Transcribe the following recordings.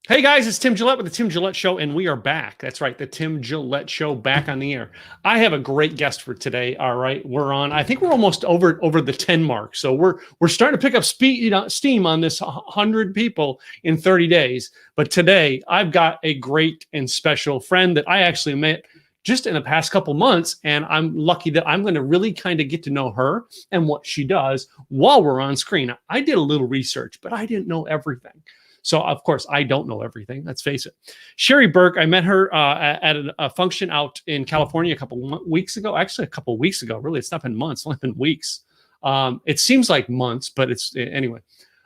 Hey guys, it's Tim Gillette with the Tim Gillette Show, and we are back. That's right, the Tim Gillette Show back on the air. I have a great guest for today. All right, we're on. I think we're almost over the 10 mark, so we're starting to pick up steam on this 100 people in 30 days. But today, I've got a great and special friend that I actually met just in the past couple months, and I'm lucky that I'm going to really kind of get to know her and what she does while we're on screen. I did a little research, but I didn't know everything. So, of course, I don't know everything. Let's face it. Sheri Berke, I met her at a function out in California a couple weeks ago. Actually, a couple weeks ago. Really, it's not been months. It's only been weeks. It seems like months, but it's anyway,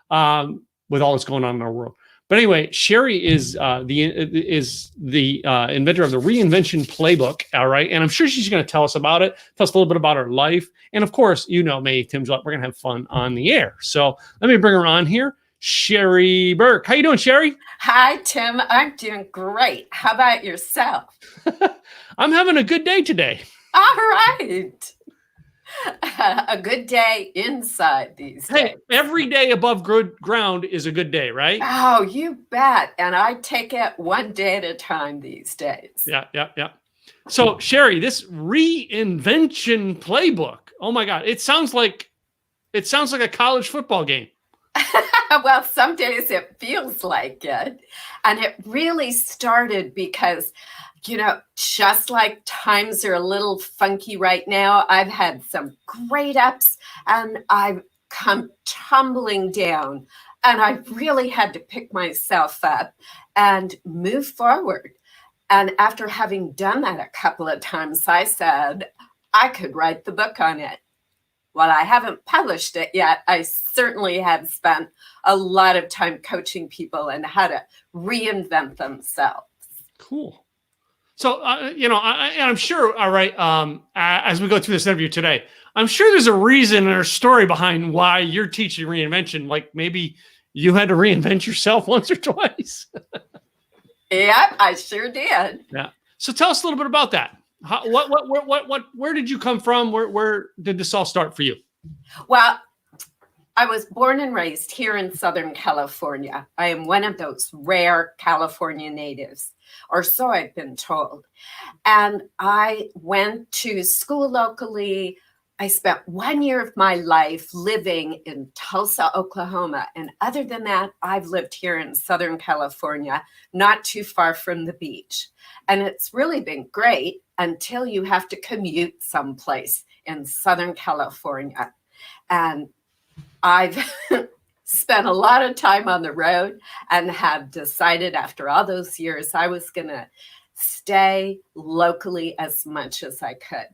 with all that's going on in our world. But anyway, Sheri is the inventor of the Reinvention Playbook. All right. And I'm sure she's going to tell us about it, tell us a little bit about her life. And of course, you know me, Tim Gillette, we're going to have fun on the air. So let me bring her on here. Sheri Berke. How you doing, Sheri? Hi, Tim. I'm doing great. How about yourself? I'm having a good day today. All right. A good day inside these days. Hey, every day above ground is a good day, right? Oh, you bet. And I take it one day at a time these days. Yeah. So, Sheri, this Reinvention Playbook. Oh my God, it sounds like a college football game. Well, some days it feels like it. And it really started because, just like times are a little funky right now, I've had some great ups and I've come tumbling down. And I really had to pick myself up and move forward. And after having done that a couple of times, I said I could write the book on it. Well, I haven't published it yet. I certainly have spent a lot of time coaching people on how to reinvent themselves. Cool. So, I'm sure, all right, as we go through this interview today, I'm sure there's a reason or a story behind why you're teaching reinvention. Like maybe you had to reinvent yourself once or twice. Yeah, I sure did. Yeah. So tell us a little bit about that. Where did you come from? Where did this all start for you? Well, I was born and raised here in Southern California. I am one of those rare California natives, or so I've been told. And I went to school locally. I spent 1 year of my life living in Tulsa, Oklahoma. And other than that, I've lived here in Southern California, not too far from the beach. And it's really been great until you have to commute someplace in Southern California. And I've spent a lot of time on the road and have decided after all those years I was going to stay locally as much as I could.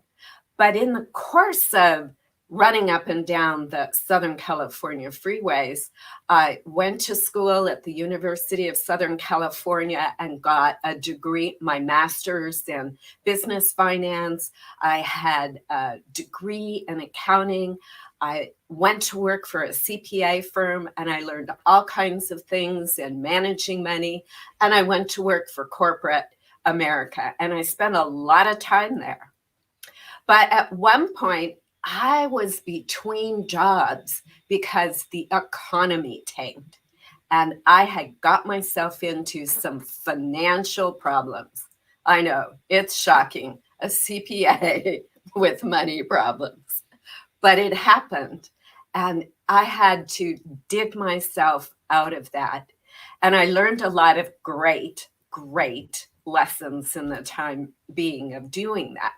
But in the course of running up and down the Southern California freeways, I went to school at the University of Southern California and got a degree, my master's in business finance. I had a degree in accounting. I went to work for a CPA firm and I learned all kinds of things in managing money. And I went to work for corporate America and I spent a lot of time there. But at one point, I was between jobs because the economy tanked and I had got myself into some financial problems. I know, it's shocking, a CPA with money problems, but it happened and I had to dig myself out of that. And I learned a lot of great lessons in the time being of doing that.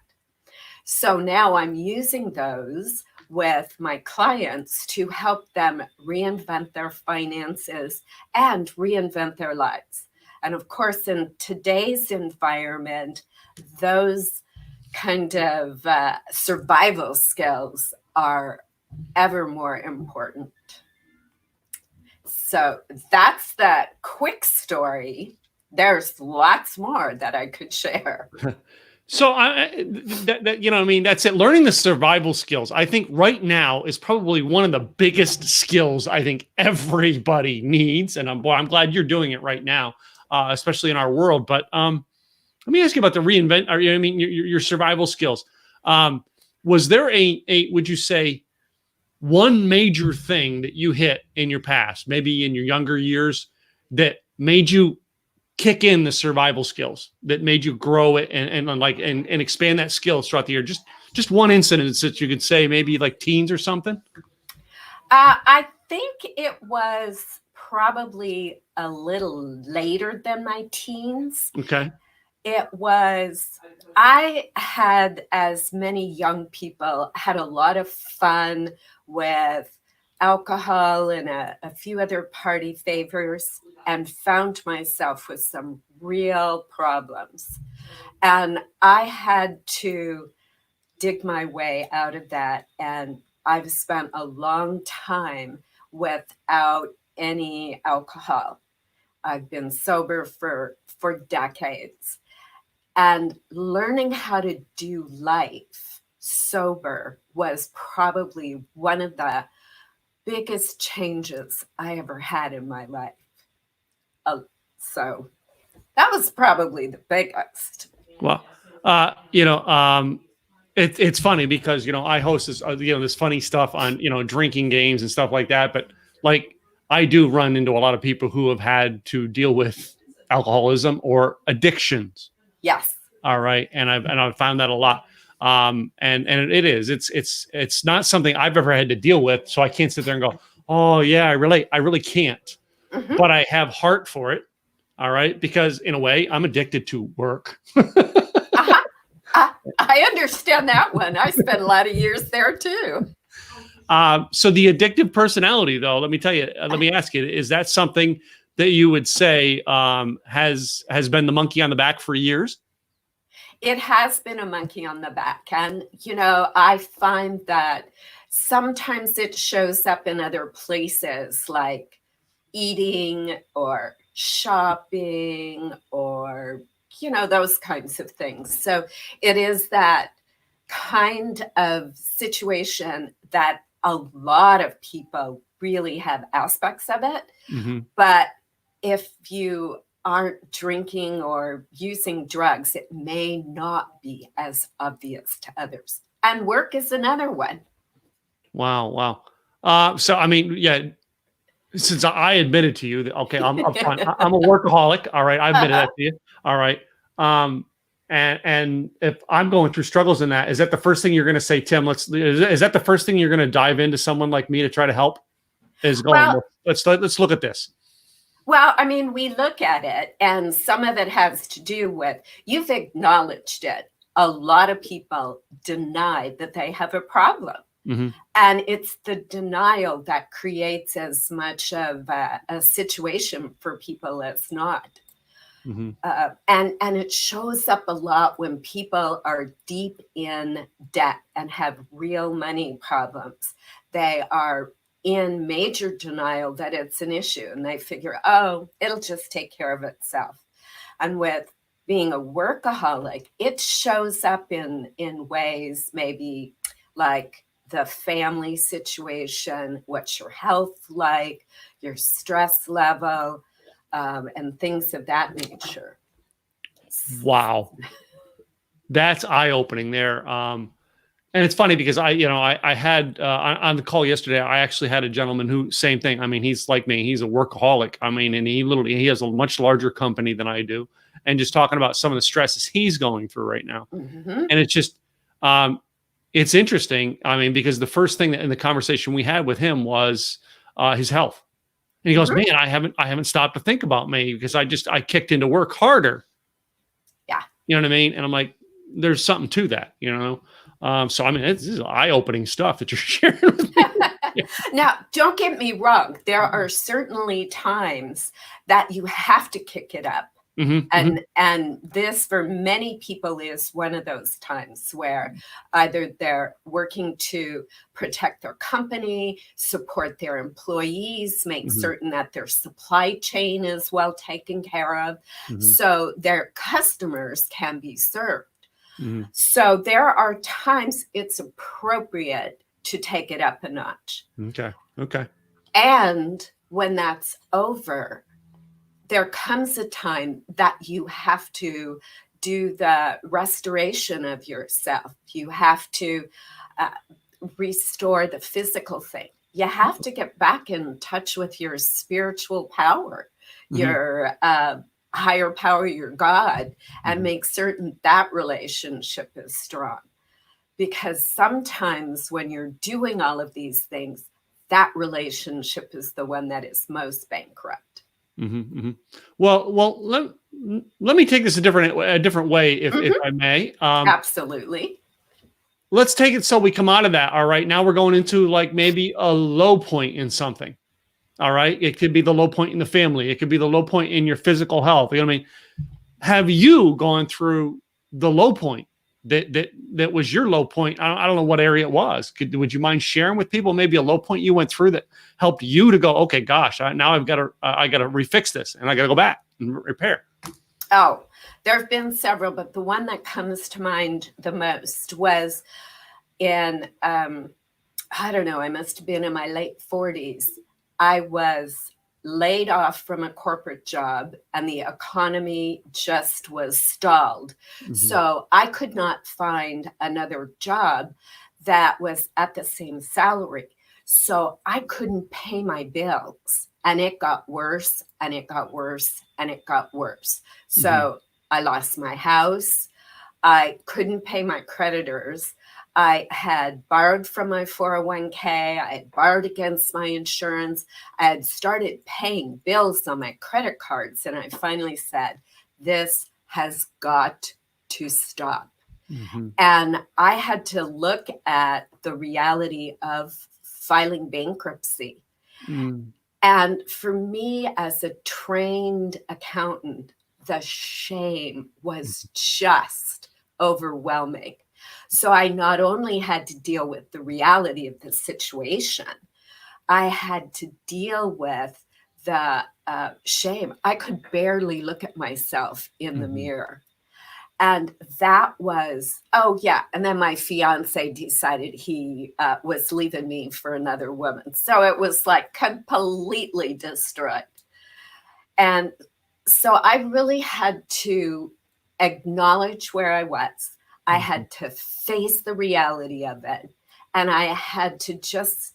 So now I'm using those with my clients to help them reinvent their finances and reinvent their lives. And of course, in today's environment, those kind of survival skills are ever more important. So that's the quick story. There's lots more that I could share. So that's it. Learning the survival skills, I think right now is probably one of the biggest skills I think everybody needs. And I'm glad you're doing it right now, especially in our world. But let me ask you about the your survival skills. Was there would you say one major thing that you hit in your past, maybe in your younger years, that made you kick in the survival skills that made you grow it and expand that skill throughout the year? Just one incident that you could say, maybe like teens or something. I think it was probably a little later than my teens. Okay. I had, as many young people, had a lot of fun with alcohol and a few other party favors, and found myself with some real problems. And I had to dig my way out of that. And I've spent a long time without any alcohol. I've been sober for decades. And learning how to do life sober was probably one of the biggest changes I ever had in my life. So that was probably the biggest. Well, it's funny because, I host this, this funny stuff on, drinking games and stuff like that. But like, I do run into a lot of people who have had to deal with alcoholism or addictions. Yes. All right. And I've found that a lot. And it's not something I've ever had to deal with. So I can't sit there and go, oh yeah, I really can't, but I have heart for it. All right. Because in a way I'm addicted to work. I understand that one. I spent a lot of years there too. So the addictive personality, though, let me ask you, is that something that you would say has been the monkey on the back for years? It has been a monkey on the back. And, I find that sometimes it shows up in other places like eating or shopping or, those kinds of things. So it is that kind of situation that a lot of people really have aspects of it. Mm-hmm. But if you aren't drinking or using drugs, it may not be as obvious to others. And work is another one. Wow. So, I mean, yeah, since I admitted to you that, okay, I'm fine. I'm a workaholic. All right. I admitted that to you. All right. And if I'm going through struggles in that, is that the first thing you're going to say, Tim, is that the first thing you're going to dive into someone like me to try to help? Let's look at this. Well, I mean, we look at it and some of it has to do with, you've acknowledged it. A lot of people deny that they have a problem. Mm-hmm. And it's the denial that creates as much of a situation for people as not. Mm-hmm. And it shows up a lot when people are deep in debt and have real money problems. They are in major denial that it's an issue, and they figure, oh, it'll just take care of itself. And with being a workaholic, it shows up in ways maybe like the family situation, what's your health like, your stress level, and things of that nature. Wow. That's eye-opening there. And it's funny because I had on the call yesterday, I actually had a gentleman who, same thing. I mean, he's like me. He's a workaholic. I mean, and he has a much larger company than I do. And just talking about some of the stresses he's going through right now. Mm-hmm. And it's just, it's interesting. I mean, because the first thing that in the conversation we had with him was his health. And he goes, mm-hmm. Man, I haven't stopped to think about me because I kicked into work harder. Yeah. You know what I mean? And I'm like, there's something to that, So, I mean, this is eye-opening stuff that you're sharing with me. Yeah. Now, don't get me wrong. There are certainly times that you have to kick it up. Mm-hmm, and this, for many people, is one of those times where either they're working to protect their company, support their employees, make mm-hmm. certain that their supply chain is well taken care of, mm-hmm. so their customers can be served. Mm-hmm. So there are times it's appropriate to take it up a notch. Okay. And when that's over, there comes a time that you have to do the restoration of yourself. You have to restore the physical thing. You have to get back in touch with your spiritual power, mm-hmm. your higher power, your God, and make certain that relationship is strong. Because sometimes when you're doing all of these things, that relationship is the one that is most bankrupt. Well, let me take this a different way, if I may. Absolutely. Let's take it so we come out of that. All right, now we're going into like maybe a low point in something. All right, it could be the low point in the family. It could be the low point in your physical health. You know what I mean? Have you gone through the low point that was your low point? I don't know what area it was. Would you mind sharing with people maybe a low point you went through that helped you to go, okay, gosh, now I got to refix this and I got to go back and repair? Oh, there have been several, but the one that comes to mind the most was in, I don't know, I must have been in my late 40s. I was laid off from a corporate job and the economy just was stalled. So I could not find another job that was at the same salary. So I couldn't pay my bills. And it got worse and it got worse and it got worse. So I lost my house. I couldn't pay my creditors. I had borrowed from my 401k. I had borrowed against my insurance. I had started paying bills on my credit cards. And I finally said, this has got to stop. And I had to look at the reality of filing bankruptcy. And for me, as a trained accountant, the shame was just overwhelming. So I not only had to deal with the reality of the situation, I had to deal with the shame. I could barely look at myself in the mirror. And that was, oh yeah. And then my fiance decided he was leaving me for another woman. So it was like completely destroyed. And so I really had to acknowledge where I was. I had to face the reality of it. And I had to just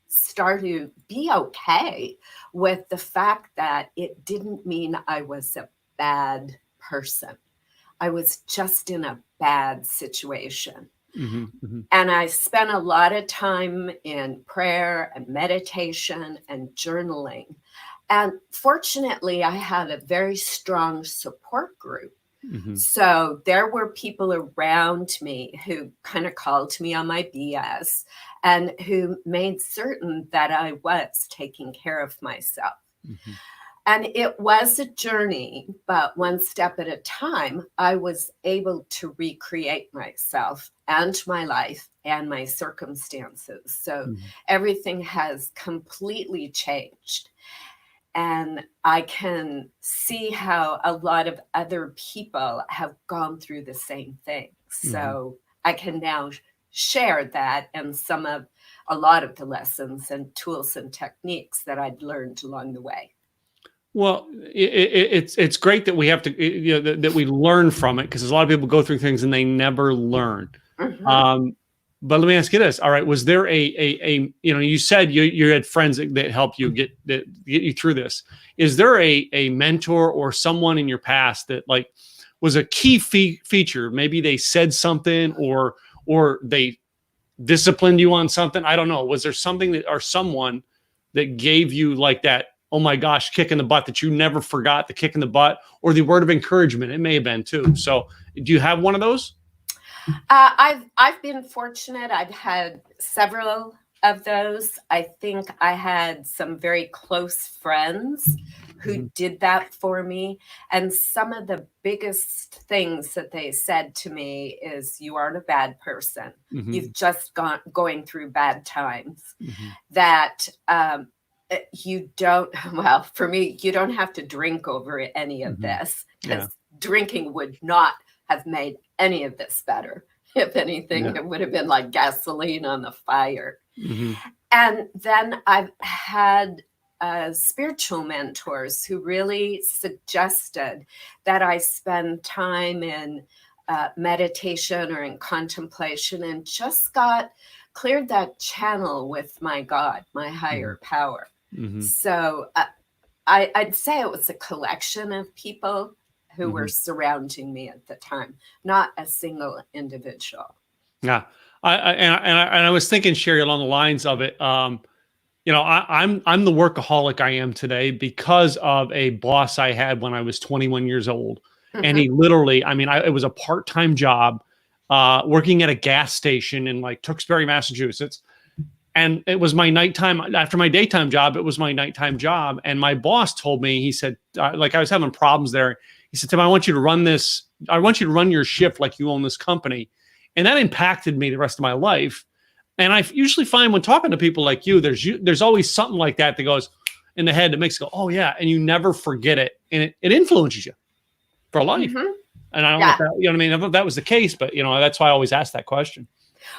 start to be okay with the fact that it didn't mean I was a bad person. I was just in a bad situation. And I spent a lot of time in prayer and meditation and journaling. And fortunately, I had a very strong support group. So there were people around me who kind of called me on my BS and who made certain that I was taking care of myself. And it was a journey, but one step at a time, I was able to recreate myself and my life and my circumstances. So everything has completely changed. And I can see how a lot of other people have gone through the same thing. So I can now share that and a lot of the lessons and tools and techniques that I'd learned along the way. Well, it's great that we have to, that we learn from it, because a lot of people go through things and they never learn. But let me ask you this. All right. Was there you said you had friends that helped you get you through this. Is there a mentor or someone in your past that like was a key feature? Maybe they said something or they disciplined you on something. I don't know. Was there something or someone that gave you like that, oh my gosh, kick in the butt that you never forgot, the kick in the butt, or the word of encouragement? It may have been too. So do you have one of those? I've been fortunate. I've had several of those. I think I had some very close friends who did that for me. And some of the biggest things that they said to me is, you aren't a bad person. You've just going through bad times. That you don't, well, for me, you don't have to drink over any of this, because drinking would not have made any of this better. If anything, it would have been like gasoline on the fire. And then I've had spiritual mentors who really suggested that I spend time in meditation or in contemplation and just cleared that channel with my God, my higher power. So I'd say it was a collection of people who were surrounding me at the time, not a single individual. Yeah. I was thinking, Sheri, along the lines of it. I'm the workaholic I am today because of a boss I had when I was 21 years old. And he literally, it was a part-time job, working at a gas station in like Tewksbury, Massachusetts. And it was my nighttime after my daytime job. It was my nighttime job. And my boss told me, he said, like I was having problems there. He said, Tim, I want you to run this. I want you to run your shift like you own this company. And that impacted me the rest of my life. And I usually find when talking to people like you, there's always something like that that goes in the head that makes you go, oh yeah. And you never forget it. And it influences you for life. And I don't know if that, you know what I mean? I don't know if that was the case, but that's why I always ask that question.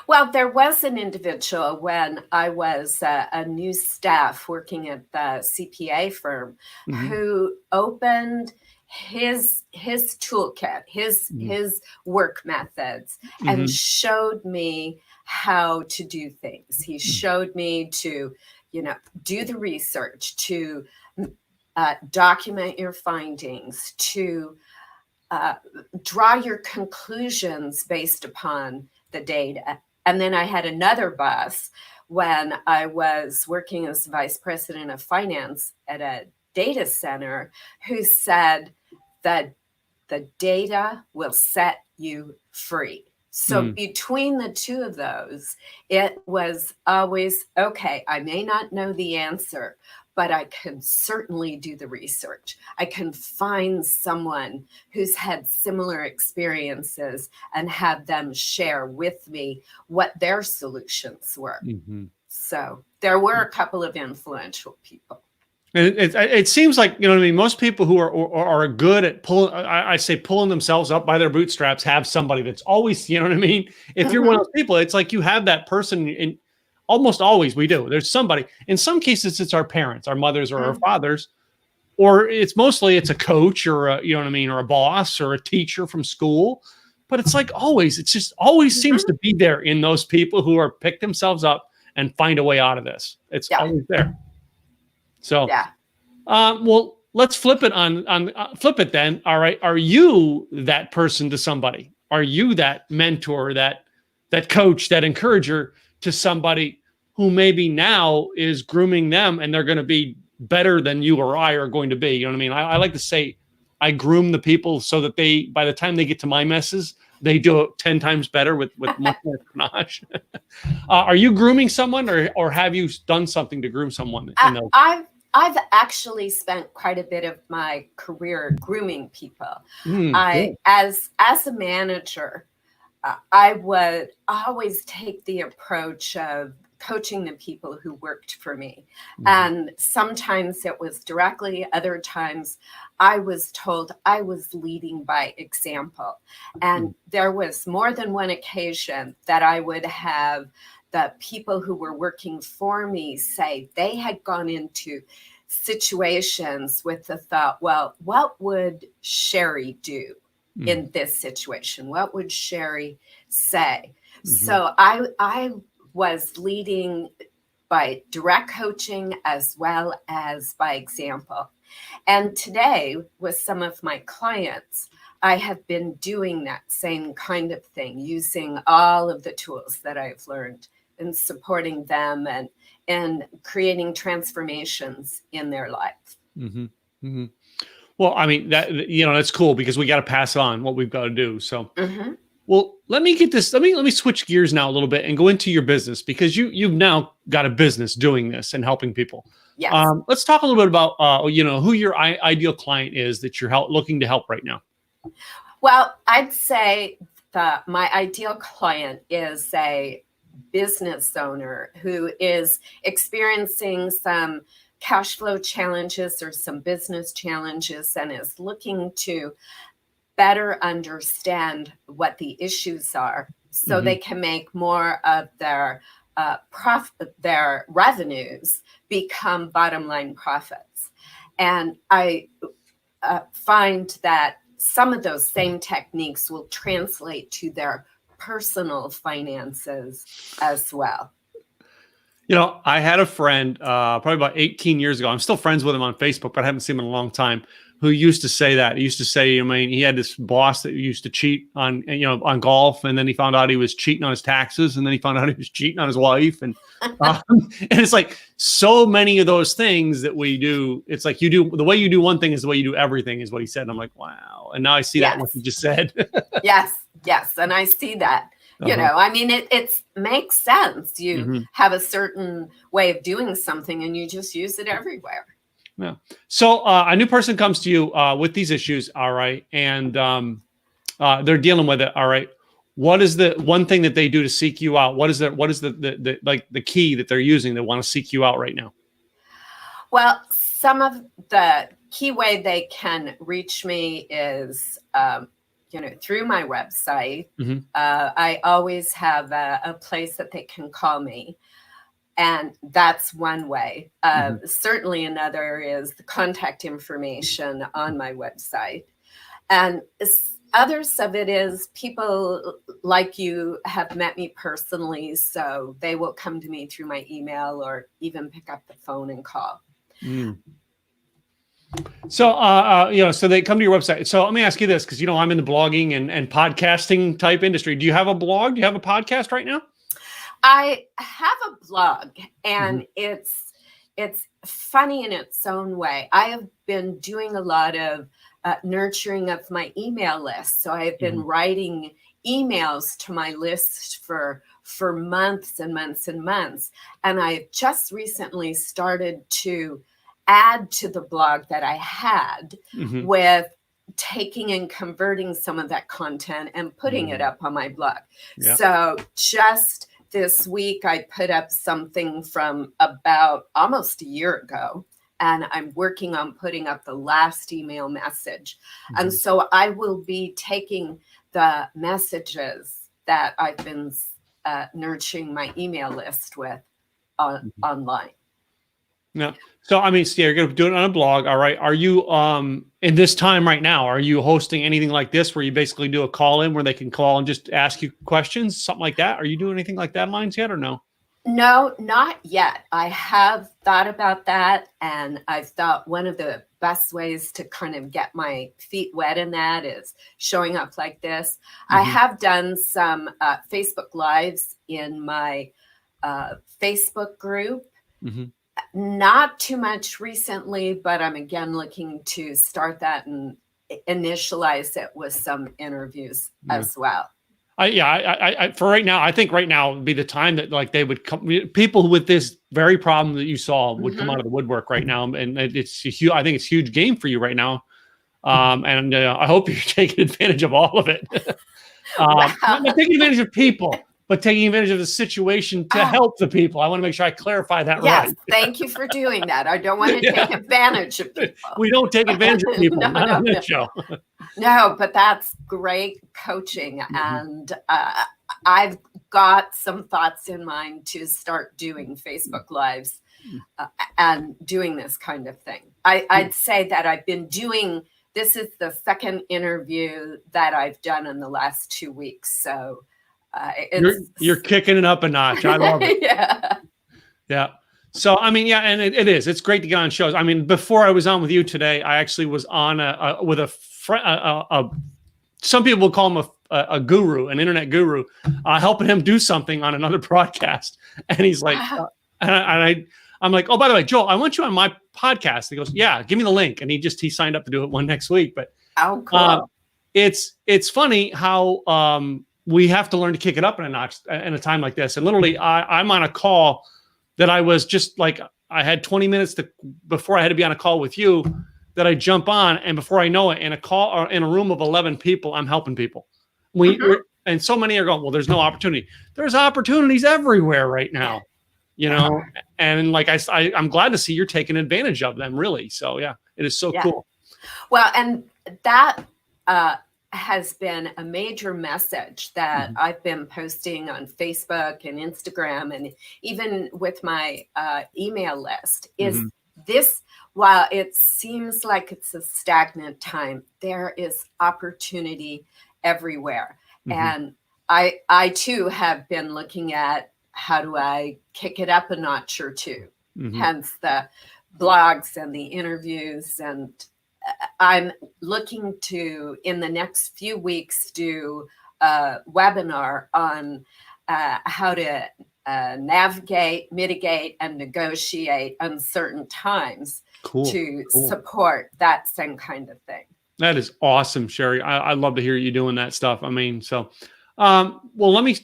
Well, there was an individual when I was a new staff working at the CPA firm who opened his toolkit, his work methods, and showed me how to do things. He showed me to, do the research, to document your findings, to draw your conclusions based upon the data. And then I had another boss when I was working as vice president of finance at a data center who said that the data will set you free. So between the two of those, it was always, okay, I may not know the answer, but I can certainly do the research. I can find someone who's had similar experiences and have them share with me what their solutions were. So there were a couple of influential people. And it seems like, most people who are good at pulling themselves up by their bootstraps have somebody that's always, if you're one of those people, it's like you have that person in. Almost always we do. There's somebody. In some cases, it's our parents, our mothers or our fathers, or it's a coach or or a boss or a teacher from school. But it's like always, it just always seems to be there in those people who are pick themselves up and find a way out of this. It's always there. So, well, let's flip it flip it then. All right. Are you that person to somebody? Are you that mentor, that coach, that encourager to somebody who maybe now is grooming them and they're going to be better than you or I are going to be? You know what I mean? I like to say I groom the people so that by the time they get to my messes, they do it 10 times better with much more panache. Are you grooming someone or have you done something to groom someone? I've actually spent quite a bit of my career grooming people. As a manager, I would always take the approach of coaching the people who worked for me. And sometimes it was directly, other times I was told I was leading by example. And there was more than one occasion that I would have the people who were working for me say they had gone into situations with the thought, well, what would Sheri do in this situation? What would Sheri say? So I was leading by direct coaching as well as by example. And today with some of my clients, I have been doing that same kind of thing, using all of the tools that I've learned and supporting them and creating transformations in their life. Well, I mean, that's cool because we got to pass on what we've got to do. So, well, let me get this. Let me switch gears now a little bit and go into your business because you've now got a business doing this and helping people. Yes. Let's talk a little bit about, who your ideal client is that you're looking to help right now. Well, I'd say my ideal client is a business owner who is experiencing some cash flow challenges or some business challenges and is looking to better understand what the issues are so they can make more of their their revenues become bottom line profits. And I find that some of those same techniques will translate to their personal finances as well. I had a friend probably about 18 years ago. I'm still friends with him on Facebook, but I haven't seen him in a long time. Who used to say that? He used to say, he had this boss that used to cheat on golf, and then he found out he was cheating on his taxes, and then he found out he was cheating on his wife, and it's like so many of those things that we do. It's like the way you do one thing is the way you do everything, is what he said. And I'm like, wow. And now I see that what you just said. Yes, and I see that. I mean, it makes sense. You have a certain way of doing something and you just use it everywhere. Yeah. So a new person comes to you with these issues. All right. And they're dealing with it. All right. What is the one thing that they do to seek you out? What is the key that they're using that want to seek you out right now? Well, some of the key way they can reach me is, through my website. I always have a place that they can call me. And that's one way. Certainly another is the contact information on my website. And others of it is people like you have met me personally, so they will come to me through my email or even pick up the phone and call. So, so they come to your website. So let me ask you this, because, I'm in the blogging and podcasting type industry. Do you have a blog? Do you have a podcast right now? I have a blog, and it's funny in its own way. I have been doing a lot of nurturing of my email list. So I have been writing emails to my list for months and months and months. And I just recently started to add to the blog that I had with taking and converting some of that content and putting it up on my blog. Yeah. So just this week, I put up something from about almost a year ago, and I'm working on putting up the last email message. And so I will be taking the messages that I've been nurturing my email list with online. Yeah. So, you're going to do it on a blog. All right. Are you, in this time right now, are you hosting anything like this where you basically do a call in where they can call and just ask you questions, something like that? Are you doing anything like that lines yet or no? No, not yet. I have thought about that. And I've thought one of the best ways to kind of get my feet wet in that is showing up like this. I have done some Facebook Lives in my Facebook group. Not too much recently, but I'm again looking to start that and initialize it with some interviews as well. I for right now, I think right now would be the time that they would come. People with this very problem that you saw would come out of the woodwork right now, and it's huge. I think it's a huge game for you right now, and I hope you're taking advantage of all of it. Not taking advantage of people, but taking advantage of the situation to help the people. I want to make sure I clarify that right. Yes, thank you for doing that. I don't want to take advantage of people. We don't take advantage of people. Not on this show. No, but that's great coaching. And I've got some thoughts in mind to start doing Facebook Lives and doing this kind of thing. I'd say that I've been doing, this is the second interview that I've done in the last 2 weeks. So you're kicking it up a notch. I love it. Yeah. So, and it is. It's great to get on shows. Before I was on with you today, I actually was on with a friend. Some people will call him a guru, an internet guru, helping him do something on another broadcast. And he's like, I'm like, oh, by the way, Joel, I want you on my podcast. He goes, yeah, give me the link. And he signed up to do it one next week. But cool. It's funny how we have to learn to kick it up in a notch in a time like this. And literally, I'm on a call that I was just like, I had 20 minutes before I had to be on a call with you that I jump on. And before I know it, in a call or in a room of 11 people, I'm helping people. And so many are going, well, there's no opportunity. There's opportunities everywhere right now, and I'm glad to see you're taking advantage of them, really. So yeah, it is so cool. Well, and that, has been a major message that I've been posting on Facebook and Instagram, and even with my email list, is this, while it seems like it's a stagnant time, there is opportunity everywhere. And I too have been looking at how do I kick it up a notch or two? Mhm. Hence the blogs and the interviews. And I'm looking to, in the next few weeks, do a webinar on how to navigate, mitigate, and negotiate uncertain times Cool. to Cool. support that same kind of thing. That is awesome, Sheri. I love to hear you doing that stuff. I mean, so, well, let me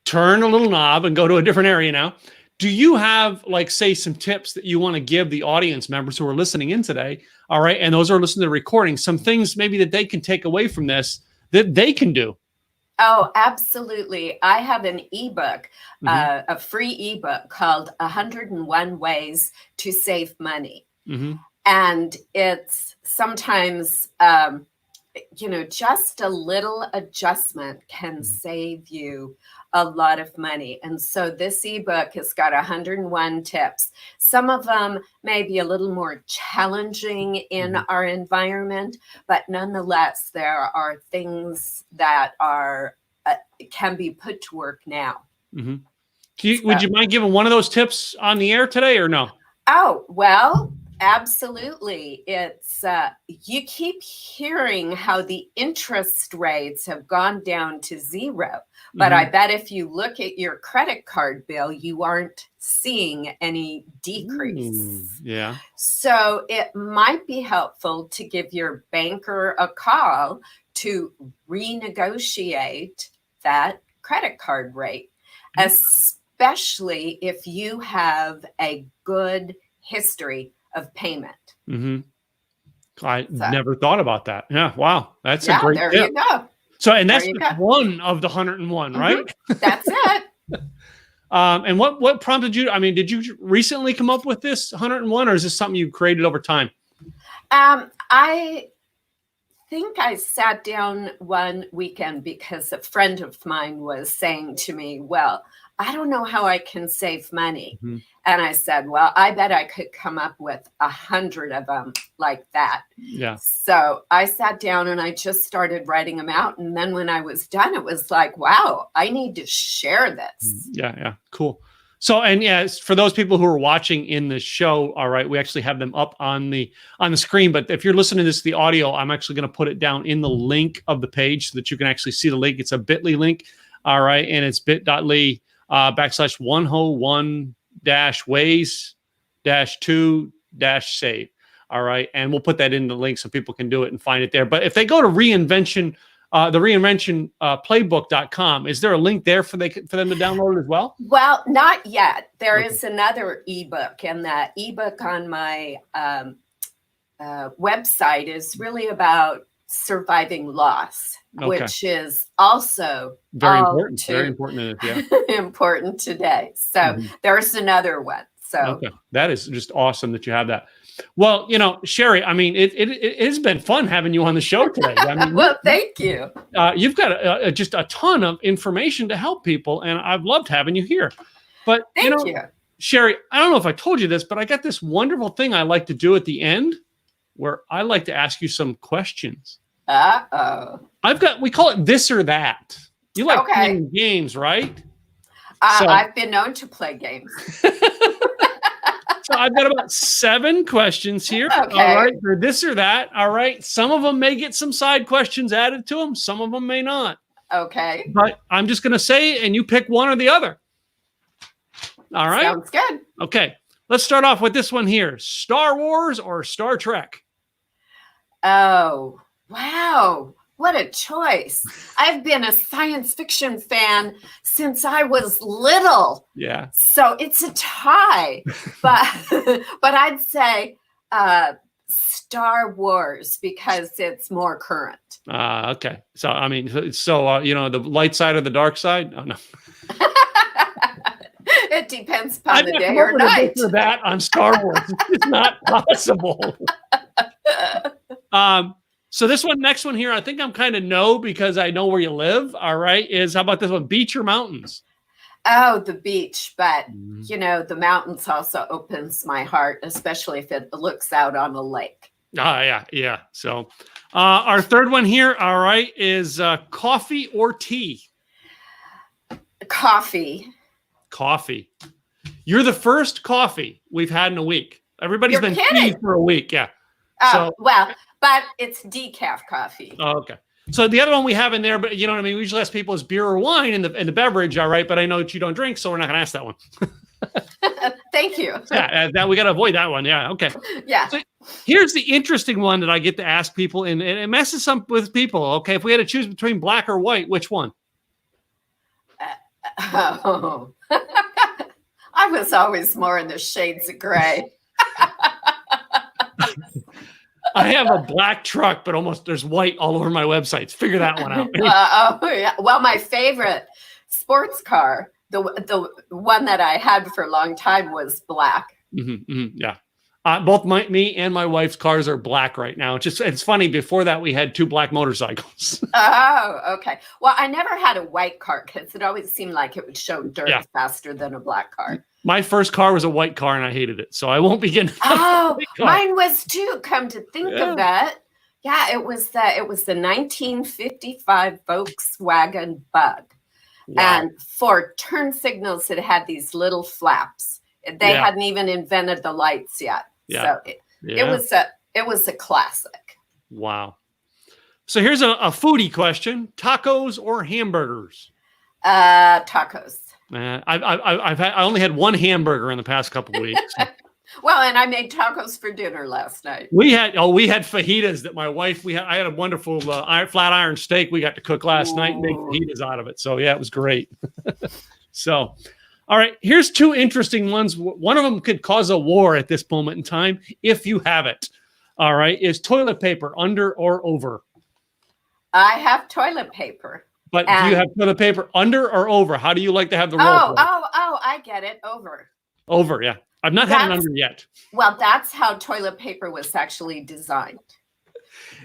turn a little knob and go to a different area now. Do you have, like, say, some tips that you want to give the audience members who are listening in today? All right. And those who are listening to the recording, some things maybe that they can take away from this that they can do. Oh, absolutely. I have an ebook, a free ebook called 101 Ways to Save Money. Mm-hmm. And it's sometimes, just a little adjustment can save you a lot of money. And so this ebook has got 101 tips. Some of them may be a little more challenging in our environment, but nonetheless, there are things that are can be put to work now. Mm-hmm. Would you mind giving one of those tips on the air today or no? Oh, well, absolutely. It's you keep hearing how the interest rates have gone down to zero. But I bet if you look at your credit card bill, you aren't seeing any decrease. Yeah. So it might be helpful to give your banker a call to renegotiate that credit card rate, especially if you have a good history of payment. Mm-hmm. I never thought about that. Yeah. Wow. That's a great tip. There you go. So, and that's one of the 101, right? That's it. And what prompted you? I mean, did you recently come up with this 101, or is this something you created over time? I think I sat down one weekend because a friend of mine was saying to me, well, I don't know how I can save money. Mm-hmm. And I said, well, I bet I could come up with 100 of them like that. Yeah. So I sat down and I just started writing them out. And then when I was done, it was like, wow, I need to share this. Yeah. Yeah. Cool. So, and yes, for those people who are watching in the show, all right, we actually have them up on the screen. But if you're listening to this, the audio, I'm actually going to put it down in the link of the page so that you can actually see the link. It's a bit.ly link. All right. And it's bit.ly /101-ways-to-save. All right. And we'll put that in the link so people can do it and find it there. But if they go to the reinventionplaybook.com, is there a link there for them to download it as well? Well, not yet. There is another ebook, and that ebook on my website is really about surviving loss, which is also very important. Very important. Yeah. important today. So there's another one. So that is just awesome that you have that. Well, Sheri, I mean, it has been fun having you on the show today. I mean, well, thank you. You've got just a ton of information to help people, and I've loved having you here. But thank you, Sheri, I don't know if I told you this, but I got this wonderful thing I like to do at the end, where I like to ask you some questions. We call it this or that. You like playing games, right? I've been known to play games. So I've got about 7 questions here. Okay. All right. They're this or that. All right. Some of them may get some side questions added to them. Some of them may not. Okay. But I'm just going to say, and you pick one or the other. All right. Sounds good. Okay. Let's start off with this one here. Star Wars or Star Trek? Oh, wow. What a choice. I've been a science fiction fan since I was little. Yeah. So it's a tie. But I'd say Star Wars because it's more current. Okay. So, I mean, the light side or the dark side? Oh, no. It depends upon the day or night. For that on Star Wars. It's not possible. So this next one here, I think I'm kind of no because I know where you live. All right. How about this one? Beach or mountains? Oh, the beach. But, the mountains also opens my heart, especially if it looks out on a lake. Yeah. So our third one here, all right, is coffee or tea? Coffee. coffee. You're the first coffee we've had in a week. Everybody's been tea for a week. Yeah. Oh, well, but it's decaf coffee. Oh, okay. So the other one we have in there, but you know what I mean? We usually ask people is beer or wine in the beverage. All right. But I know that you don't drink, so we're not going to ask that one. Thank you. Yeah. That we got to avoid that one. Yeah. Okay. Yeah. So here's the interesting one that I get to ask people, and it messes up with people. Okay. If we had to choose between black or white, which one? Oh. I was always more in the shades of gray. I have a black truck, but almost there's white all over my websites. Figure that one out. Yeah. Well, my favorite sports car, the one that I had for a long time, was black. Yeah. Both me and my wife's cars are black right now. It's funny. Before that, we had 2 black motorcycles. Oh, okay. Well, I never had a white car because it always seemed like it would show dirt faster than a black car. My first car was a white car, and I hated it, so I won't be getting. Oh, mine was too. Come to think of it, yeah, it was the 1955 Volkswagen Bug, and for turn signals, it had these little flaps. They hadn't even invented the lights yet. Yeah. So it was a classic. Wow. So here's a foodie question: tacos or hamburgers? Tacos. I only had one hamburger in the past couple of weeks. Well, and I made tacos for dinner last night. We had fajitas that my wife, I had a wonderful flat iron steak we got to cook last night and make fajitas out of it. So yeah, it was great. So, all right, here's 2 interesting ones. One of them could cause a war at this moment in time if you have it. All right, is toilet paper under or over? I have toilet paper. But do you have toilet paper under or over? How do you like to have the roll? Oh, I get it. Over. Over, yeah. I've not had it under yet. Well, that's how toilet paper was actually designed.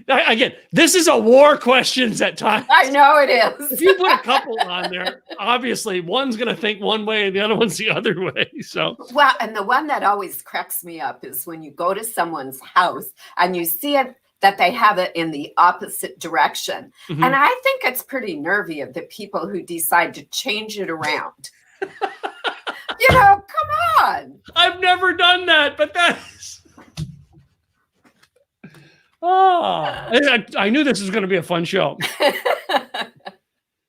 Again, this is a war questions at times. I know it is. If you put a couple on there, obviously one's going to think one way and the other one's the other way. So, well, and the one that always cracks me up is when you go to someone's house and you see it that they have it in the opposite direction. Mm-hmm. And I think it's pretty nervy of the people who decide to change it around. You know, come on. I've never done that, but that's... Oh, I knew this was going to be a fun show.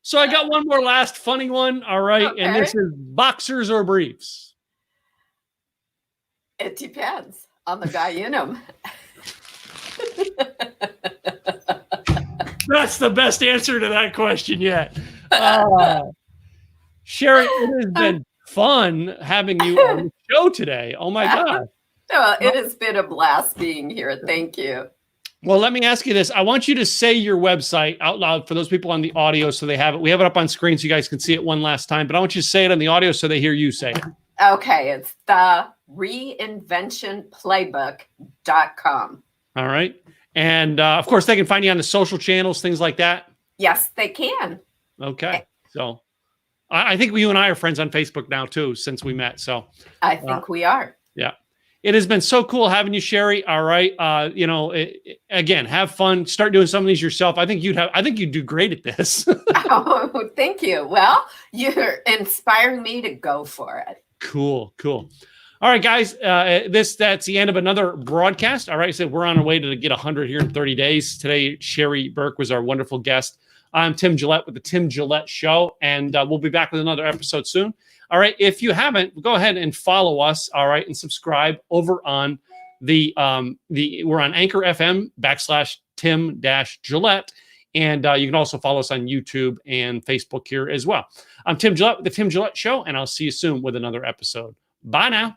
So I got one more last funny one. All right. Okay. And this is boxers or briefs? It depends on the guy in them. That's the best answer to that question yet. Sheri, it has been fun having you on the show today. Oh my God. Well, it has been a blast being here. Thank you. Well, let me ask you this. I want you to say your website out loud for those people on the audio so they have it. We have it up on screen so you guys can see it one last time, but I want you to say it on the audio so they hear you say it. Okay. It's the reinventionplaybook.com. All right. And of course, they can find you on the social channels, things like that. Yes, they can. Okay. So I think you and I are friends on Facebook now, too, since we met. So I think we are. Yeah. It has been so cool having you, Sheri. All right. Again, have fun. Start doing some of these yourself. I think you'd do great at this. Oh, thank you. Well, you're inspiring me to go for it. Cool. All right, guys, that's the end of another broadcast. All right, so we're on our way to get 100 here in 30 days. Today, Sheri Berke was our wonderful guest. I'm Tim Gillette with the Tim Gillette Show, and we'll be back with another episode soon. All right, if you haven't, go ahead and follow us, all right, and subscribe over on we're on Anchor FM /Tim-Gillette, and you can also follow us on YouTube and Facebook here as well. I'm Tim Gillette with the Tim Gillette Show, and I'll see you soon with another episode. Bye now.